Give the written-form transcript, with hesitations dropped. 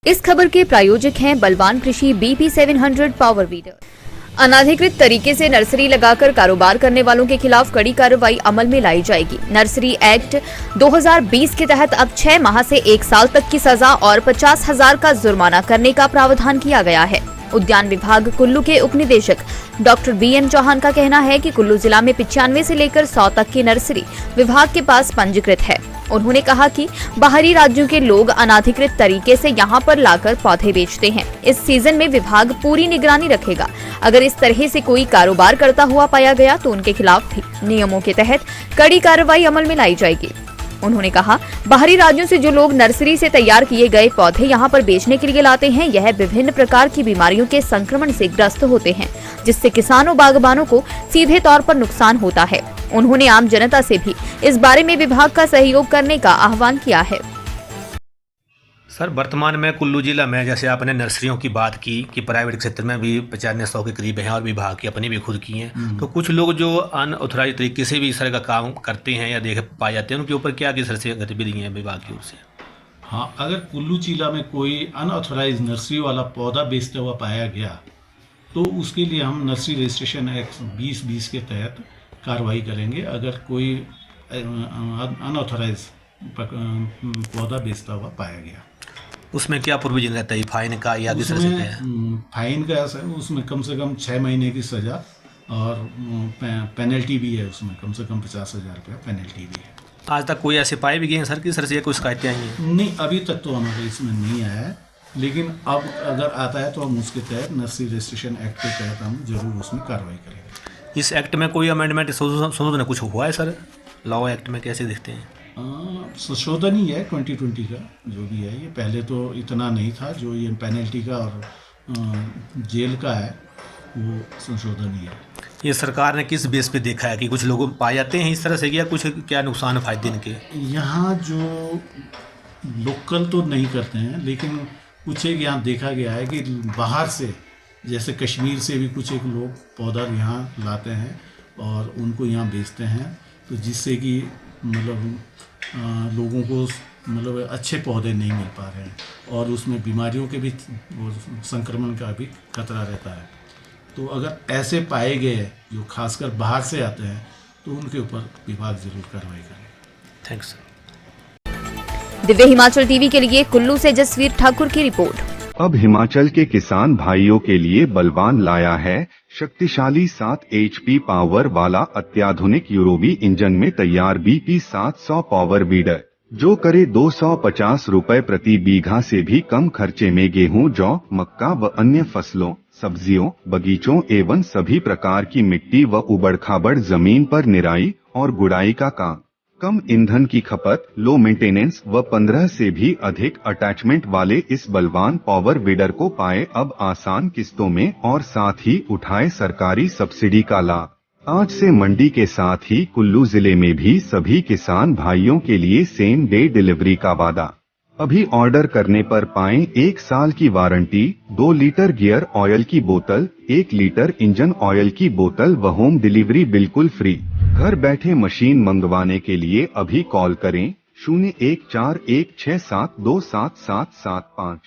इस खबर के प्रायोजक हैं बलवान कृषि BP 700 पावर वीडर। अनाधिकृत तरीके से नर्सरी लगाकर कारोबार करने वालों के खिलाफ कड़ी कार्रवाई अमल में लाई जाएगी। नर्सरी एक्ट 2020 के तहत अब 6 माह से 1 साल तक की सजा और 50,000 का जुर्माना करने का प्रावधान किया गया है। उद्यान विभाग कुल्लू के उप निदेशक डॉक्टर BM चौहान का कहना है कि कुल्लू जिला में 95 से लेकर 100 तक की नर्सरी विभाग के पास पंजीकृत है। उन्होंने कहा कि बाहरी राज्यों के लोग अनाधिकृत तरीके से यहां पर लाकर पौधे बेचते हैं। इस सीजन में विभाग पूरी निगरानी रखेगा। अगर इस तरह से कोई कारोबार करता हुआ पाया गया तो उनके खिलाफ भी नियमों के तहत कड़ी कार्रवाई अमल में लाई जाएगी। उन्होंने कहा, बाहरी राज्यों से जो लोग नर्सरी से तैयार किए गए पौधे यहां पर बेचने के लिए लाते हैं, यह विभिन्न प्रकार की बीमारियों के संक्रमण से ग्रस्त होते हैं, जिससे किसानों बागबानों को सीधे तौर पर नुकसान होता है। उन्होंने आम जनता से भी इस बारे में विभाग का सहयोग करने का आह्वान किया है। सर, वर्तमान में कुल्लू जिला में जैसे आपने नर्सरियों की बात की कि प्राइवेट क्षेत्र में भी 95-100 के करीब हैं और विभाग की अपनी भी खुद की हैं, तो कुछ लोग जो अनऑथराइज तरीके से भी इस तरह का काम करते हैं या देख पाए जाते हैं, उनके ऊपर क्या किस तरह से गतिविधियाँ हैं विभाग की ओर से? हाँ, अगर कुल्लू जिला में कोई अनऑथराइज नर्सरी वाला पौधा बेचता हुआ पाया गया तो उसके लिए हम नर्सरी रजिस्ट्रेशन एक्ट 2020 के तहत कार्रवाई करेंगे। अगर कोई अनऑथराइज पौधा बेचता हुआ पाया गया, उसमें क्या प्रोविजन रहता है, फाइन का या किस तरह से? फाइन का उसमें कम से कम 6 महीने की सजा और पेनल्टी भी है। उसमें कम से कम 50,000 रुपया पेनल्टी भी है। आज तक कोई ऐसे पाए भी गए हैं सर, किस तरह से कोई शिकायतें आई हैं? नहीं, अभी तक तो हमारे इसमें नहीं आया है, लेकिन अब अगर आता है तो हम उसके तहत नर्सरी रजिस्ट्रेशन एक्ट के तहत हम जरूर उसमें कार्रवाई करेंगे। इस एक्ट में कोई अमेंडमेंट संशोधन कुछ हुआ है सर? लॉ एक्ट में कैसे दिखते हैं? संशोधन ही है 2020 का जो भी है। ये पहले तो इतना नहीं था, जो ये पेनल्टी का और जेल का है वो संशोधन ही है। ये सरकार ने किस बेस पे देखा है कि कुछ लोग पाए जाते हैं इस तरह से, या कुछ क्या नुकसान फायदे इनके? यहाँ जो लोकल तो नहीं करते हैं, लेकिन कुछ एक यहाँ देखा गया है कि बाहर से जैसे कश्मीर से भी कुछ एक लोग पौधा यहाँ लाते हैं और उनको यहाँ बेचते हैं, तो जिससे कि मतलब लोगों को मतलब अच्छे पौधे नहीं मिल पा रहे हैं और उसमें बीमारियों के भी संक्रमण का भी खतरा रहता है। तो अगर ऐसे पाए गए जो खासकर बाहर से आते हैं तो उनके ऊपर विभाग जरूर कार्रवाई करेगा। थैंक्स। दिव्य हिमाचल टीवी के लिए कुल्लू से जसवीर ठाकुर की रिपोर्ट। अब हिमाचल के किसान भाइयों के लिए बलवान लाया है शक्तिशाली 7 HP पावर वाला अत्याधुनिक यूरोवी इंजन में तैयार BP 700 पावर वीडर, जो करे 250 रुपए प्रति बीघा से भी कम खर्चे में गेहूं, जौ, मक्का व अन्य फसलों, सब्जियों, बगीचों एवं सभी प्रकार की मिट्टी व उबड़-खाबड़ जमीन पर निराई और गुड़ाई का काम। कम ईंधन की खपत, लो मेंटेनेंस व 15 से भी अधिक अटैचमेंट वाले इस बलवान पावर वीडर को पाए अब आसान किस्तों में और साथ ही उठाए सरकारी सब्सिडी का लाभ। आज से मंडी के साथ ही कुल्लू जिले में भी सभी किसान भाइयों के लिए सेम डे डिलीवरी का वादा। अभी ऑर्डर करने पर पाएं 1 साल की वारंटी, 2 लीटर गियर ऑयल की बोतल, 1 लीटर इंजन ऑयल की बोतल व होम डिलीवरी बिल्कुल फ्री। घर बैठे मशीन मंगवाने के लिए अभी कॉल करें 0141672775।